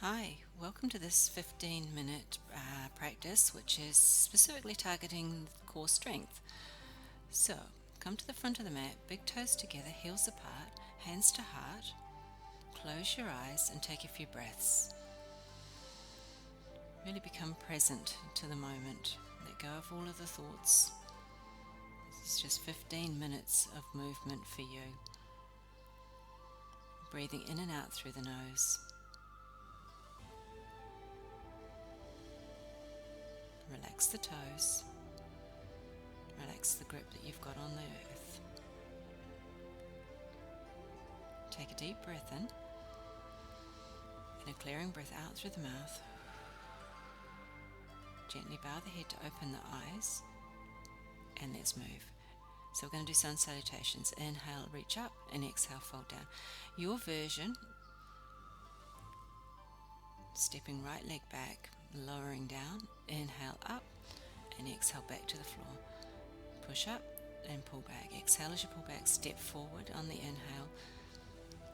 Hi, welcome to this 15-minute practice which is specifically targeting core strength. So, come to the front of the mat, big toes together, heels apart, hands to heart. Close your eyes and take a few breaths. Really become present to the moment. Let go of all of the thoughts. This is just 15 minutes of movement for you. Breathing in and out through the nose. Relax the toes. Relax the grip that you've got on the earth. Take a deep breath in and a clearing breath out through the mouth. Gently bow the head to open the eyes, and let's move. So we're going to do sun salutations. Inhale, reach up, and exhale, fold down. Your version, stepping right leg back, lowering down, inhale up, and exhale back to the floor. Push up and pull back. Exhale as you pull back, step forward on the inhale.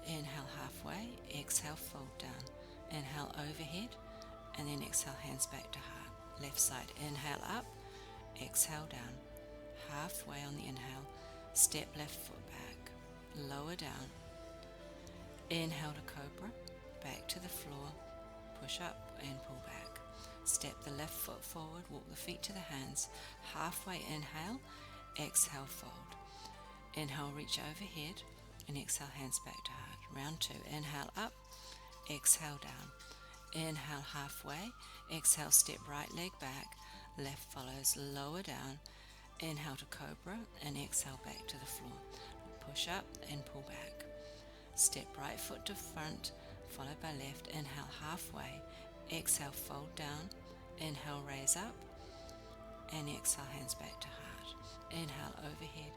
Inhale halfway, exhale, fold down. Inhale overhead, and then exhale, hands back to heart. Left side, inhale up, exhale down. Halfway on the inhale, step left foot back, lower down. Inhale to cobra, back to the floor, push up and pull back. Step the left foot forward, walk the feet to the hands. Halfway inhale, exhale, fold. Inhale, reach overhead, and exhale, hands back to heart. Round two, inhale up, exhale down. Inhale halfway, exhale, step right leg back, left follows, lower down. Inhale to cobra and exhale back to the floor. Push up and pull back. Step right foot to front, followed by left. Inhale halfway, exhale, fold down. Inhale, raise up, and exhale, hands back to heart. Inhale overhead,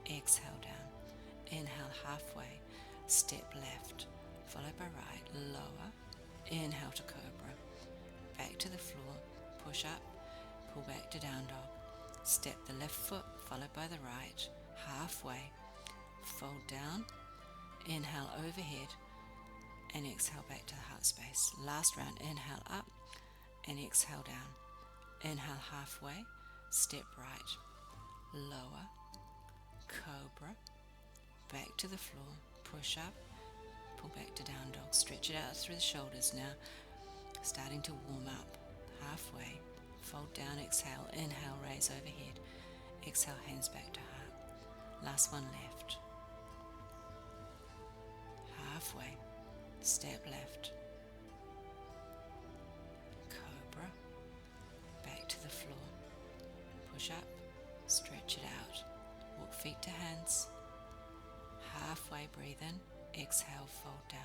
exhale down. Inhale halfway, step left, followed by right, lower. Inhale to cobra, back to the floor, push up, pull back to down dog. Step the left foot, followed by the right, halfway, fold down, inhale overhead, and exhale back to the heart space. Last round, inhale up, and exhale down. Inhale halfway, step right, lower, cobra, back to the floor, push up, pull back to down dog. Stretch it out through the shoulders now, starting to warm up. Halfway, fold down, exhale, inhale, raise overhead, exhale, hands back to heart. Last one left. Halfway, step left, cobra, back to the floor, push up, stretch it out, walk feet to hands. Halfway, breathe in, exhale, fold down.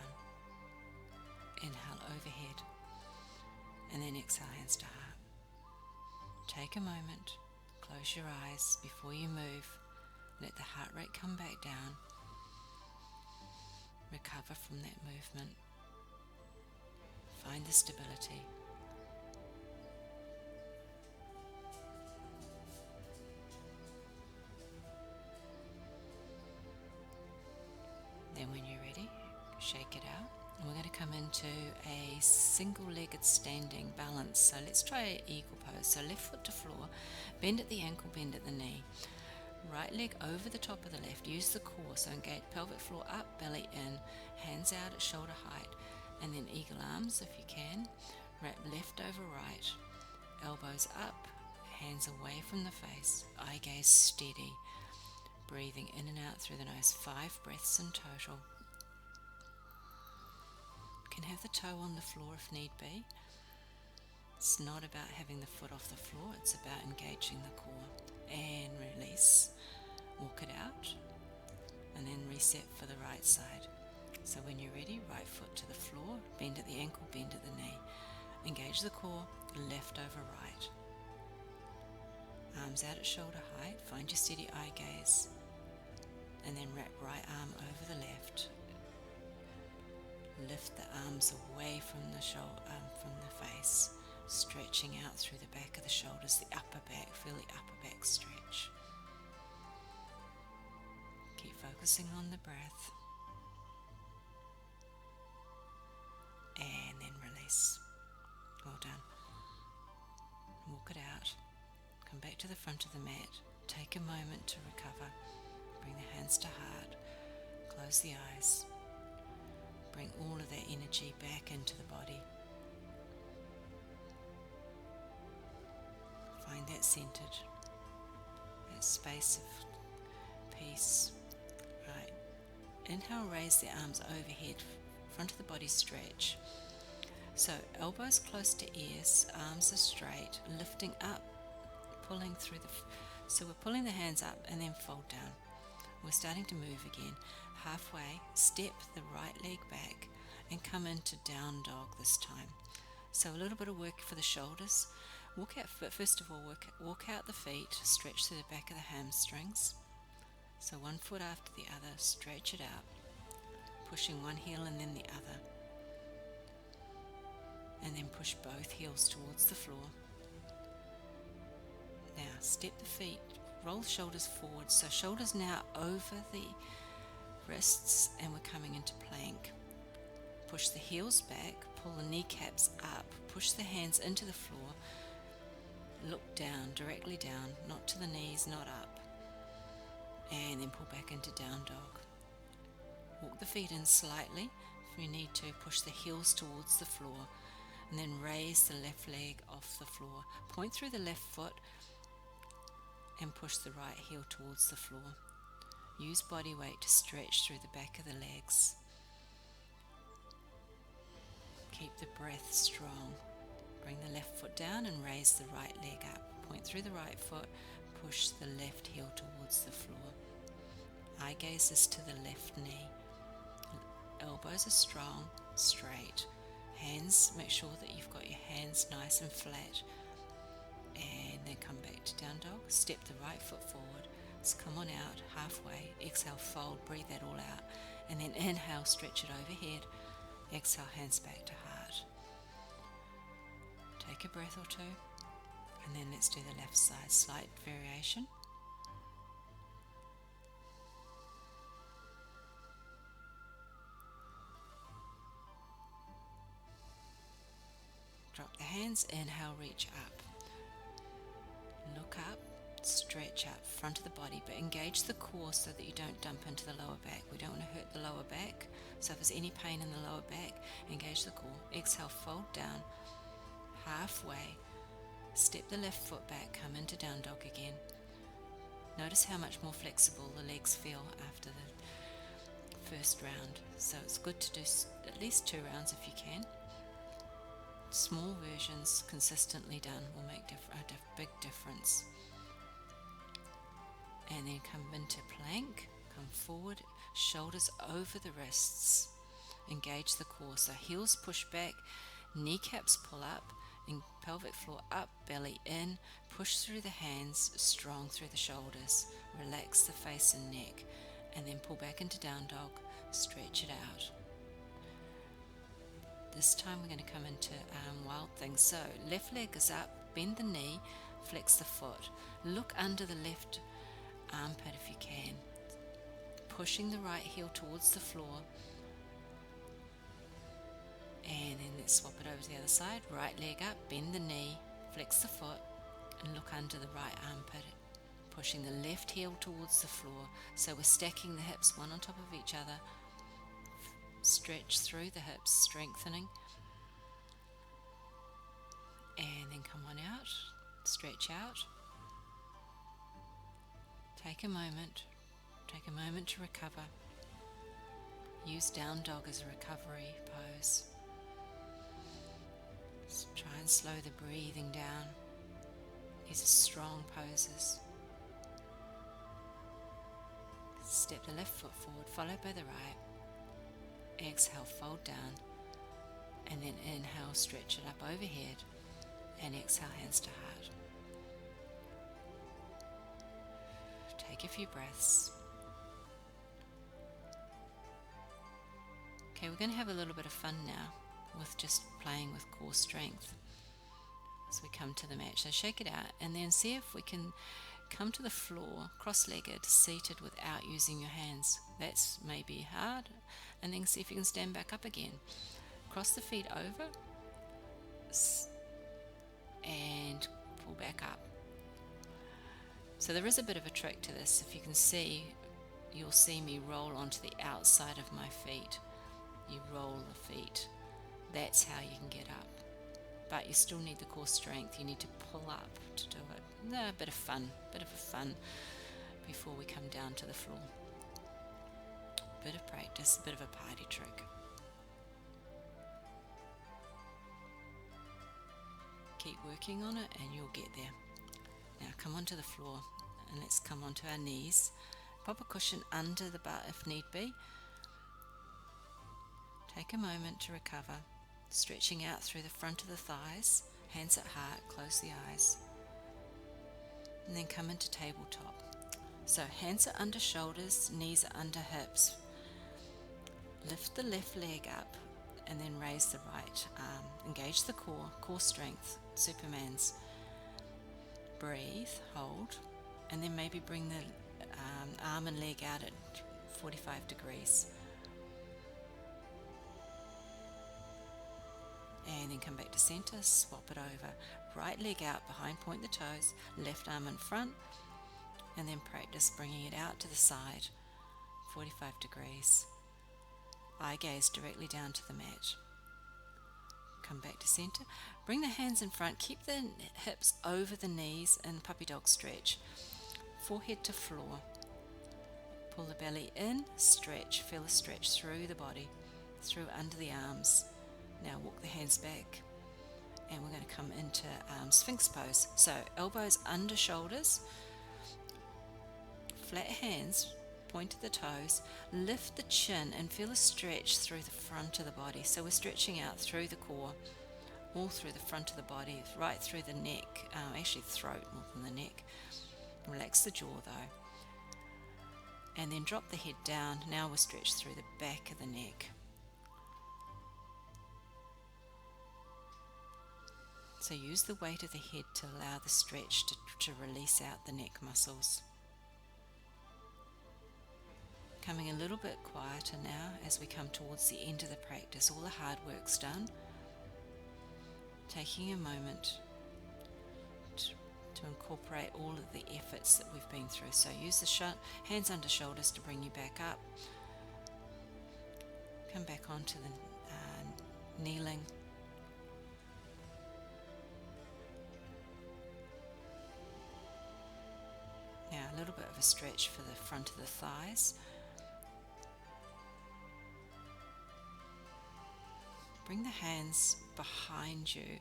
Inhale overhead, and then exhale, hands to heart. Take a moment, close your eyes before you move. Let the heart rate come back down. Recover from that movement. Find the stability. Then when you're ready, shake it out. And we're going to come into a single-legged standing balance. So let's try eagle pose. So left foot to floor, bend at the ankle, bend at the knee. Right leg over the top of the left. Use the core. So engage pelvic floor up, belly in, hands out at shoulder height, and then eagle arms if you can. Wrap left over right, elbows up, hands away from the face, eye gaze steady. Breathing in and out through the nose. 5 breaths in total. You can have the toe on the floor if need be. It's not about having the foot off the floor, it's about engaging the core. And release. Walk it out. And then reset for the right side. So when you're ready, right foot to the floor, bend at the ankle, bend at the knee. Engage the core, left over right. Arms out at shoulder height, find your steady eye gaze. And then wrap right arm over the left. Lift the arms away from the face, stretching out through the back of the shoulders, the upper back. Feel the upper back stretch. Keep focusing on the breath. And then release. release. Well done. Walk it out. Come back to the front of the mat. Take a moment to recover. Bring the hands to heart. Close the eyes. Bring all of that energy back into the body. Find that centered, that space of peace. Right. Inhale, raise the arms overhead, front of the body stretch. So elbows close to ears, arms are straight, lifting up, pulling through so we're pulling the hands up and then fold down. We're starting to move again. Halfway, step the right leg back and come into down dog this time. So a little bit of work for the shoulders. Walk out, but first of all, walk out the feet, stretch through the back of the hamstrings. So one foot after the other, stretch it out, pushing one heel and then the other. And then push both heels towards the floor. Now step the feet, roll the shoulders forward, so shoulders now over the wrists, and we're coming into plank. Push the heels back, pull the kneecaps up, push the hands into the floor, look down, directly down, not to the knees, not up, and then pull back into down dog. Walk the feet in slightly. If you need to, push the heels towards the floor, and then raise the left leg off the floor. Point through the left foot and push the right heel towards the floor. Use body weight to stretch through the back of the legs. Keep the breath strong. Bring the left foot down and raise the right leg up. Point through the right foot, push the left heel towards the floor. Eye gaze is to the left knee. Elbows are strong, straight. Hands, make sure that you've got your hands nice and flat. And then come back to down dog. Step the right foot forward. Just come on out halfway. Exhale, fold, breathe that all out. And then inhale, stretch it overhead. Exhale, hands back to heart. Take a breath or two. And then let's do the left side. Slight variation. Drop the hands, inhale, reach up. Look up, stretch up, front of the body, but engage the core so that you don't dump into the lower back. We don't want to hurt the lower back, so if there's any pain in the lower back, engage the core. Exhale, fold down, halfway, step the left foot back, come into down dog again. Notice how much more flexible the legs feel after the first round, so it's good to do at least 2 rounds if you can. Small versions consistently done will make a big difference. And then come into plank, come forward, shoulders over the wrists, engage the core, so heels push back, kneecaps pull up, and pelvic floor up, belly in, push through the hands, strong through the shoulders, relax the face and neck, and then pull back into down dog, stretch it out. This time we're going to come into wild things. So left leg is up, bend the knee, flex the foot. Look under the left armpit if you can. Pushing the right heel towards the floor. And then let's swap it over to the other side. Right leg up, bend the knee, flex the foot, and look under the right armpit. Pushing the left heel towards the floor. So we're stacking the hips one on top of each other. Stretch through the hips, strengthening, and then come on out, stretch out. Take a moment to recover. Use down dog as a recovery pose. Just try and slow the breathing down. These are strong poses. Step the left foot forward, followed by the right. Exhale, fold down, and then inhale, stretch it up overhead, and exhale, hands to heart. Take a few breaths. Okay, we're going to have a little bit of fun now with just playing with core strength as we come to the mat. So shake it out, and then see if we can come to the floor, cross-legged, seated without using your hands. That's maybe hard. And then see if you can stand back up again. Cross the feet over and pull back up. So there is a bit of a trick to this. If you can see, you'll see me roll onto the outside of my feet. You roll the feet. That's how you can get up. But you still need the core strength. You need to pull up to do it. A bit of fun before we come down to the floor. Bit of practice, a bit of a party trick. Keep working on it and you'll get there. Now come onto the floor and let's come onto our knees. Pop a cushion under the butt if need be. Take a moment to recover, stretching out through the front of the thighs, hands at heart, close the eyes. And then come into tabletop. So hands are under shoulders, knees are under hips. Lift the left leg up and then raise the right arm. Engage the core strength, Superman's. Breathe, hold, and then maybe bring the arm and leg out at 45 degrees. And then come back to center, swap it over. Right leg out behind, point the toes, left arm in front, and then practice bringing it out to the side, 45 degrees. Eye gaze directly down to the mat. Come back to center. Bring the hands in front. Keep the hips over the knees in puppy dog stretch. Forehead to floor. Pull the belly in, stretch. Feel a stretch through the body, through under the arms. Now walk the hands back. And we're going to come into Sphinx pose. So elbows under shoulders. Flat hands. Point to the toes, lift the chin and feel a stretch through the front of the body. So we're stretching out through the core, all through the front of the body, right through the neck, actually throat more than the neck. Relax the jaw though. And then drop the head down. Now we're stretched through the back of the neck. So use the weight of the head to allow the stretch to release out the neck muscles. Coming a little bit quieter now as we come towards the end of the practice. All the hard work's done. Taking a moment to incorporate all of the efforts that we've been through. So use the hands under shoulders to bring you back up. Come back onto the kneeling. Now a little bit of a stretch for the front of the thighs. Bring the hands behind you,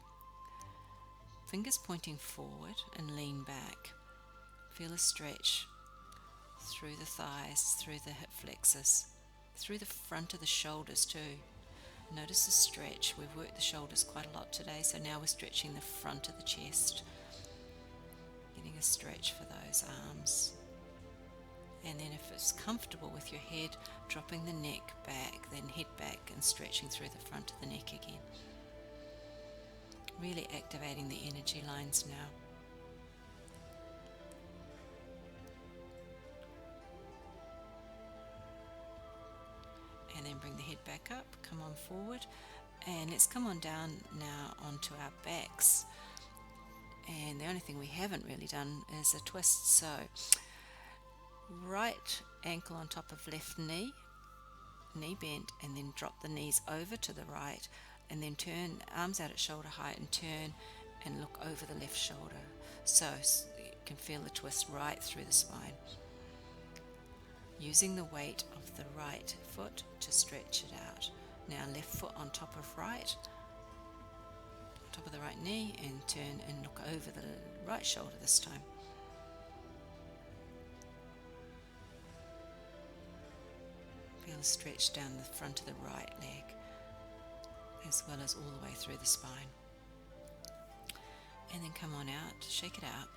fingers pointing forward and lean back. Feel a stretch through the thighs, through the hip flexors, through the front of the shoulders too. Notice the stretch. We've worked the shoulders quite a lot today, so now we're stretching the front of the chest. Getting a stretch for those arms. And then if it's comfortable with your head, dropping the neck back, then head back and stretching through the front of the neck again. Really activating the energy lines now. And then bring the head back up, come on forward, and let's come on down now onto our backs. And the only thing we haven't really done is a twist. So right ankle on top of left knee, knee bent, and then drop the knees over to the right, and then turn arms out at shoulder height and turn and look over the left shoulder. So you can feel the twist right through the spine. Using the weight of the right foot to stretch it out. Now left foot on top of right, top of the right knee, and turn and look over the right shoulder this time. Feel a stretch down the front of the right leg, as well as all the way through the spine. And then come on out, shake it out.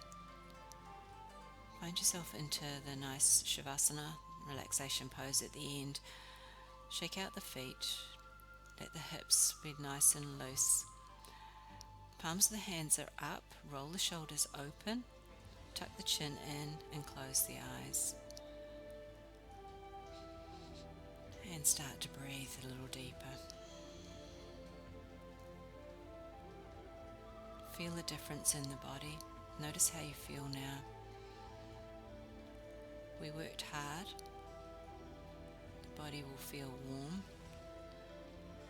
Find yourself into the nice Shavasana relaxation pose at the end. Shake out the feet, let the hips be nice and loose. Palms of the hands are up, roll the shoulders open, tuck the chin in and close the eyes. And start to breathe a little deeper. Feel the difference in the body. Notice how you feel now. We worked hard. The body will feel warm,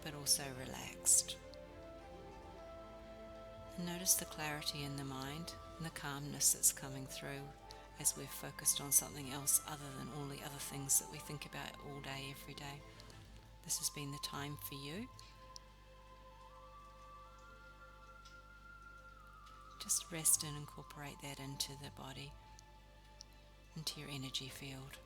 but also relaxed. And notice the clarity in the mind and the calmness that's coming through as we've focused on something else other than all the other things that we think about all day, every day. This has been the time for you. Just rest and incorporate that into the body, into your energy field.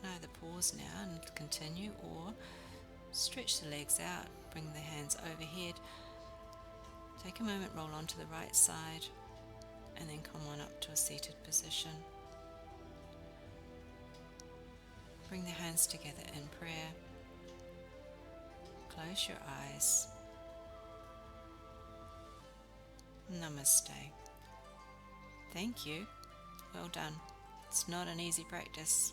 Either pause now and continue, or stretch the legs out, bring the hands overhead. Take a moment, roll onto the right side, and then come on up to a seated position. Bring the hands together in prayer. Close your eyes. Namaste. Thank you. Well done. It's not an easy practice,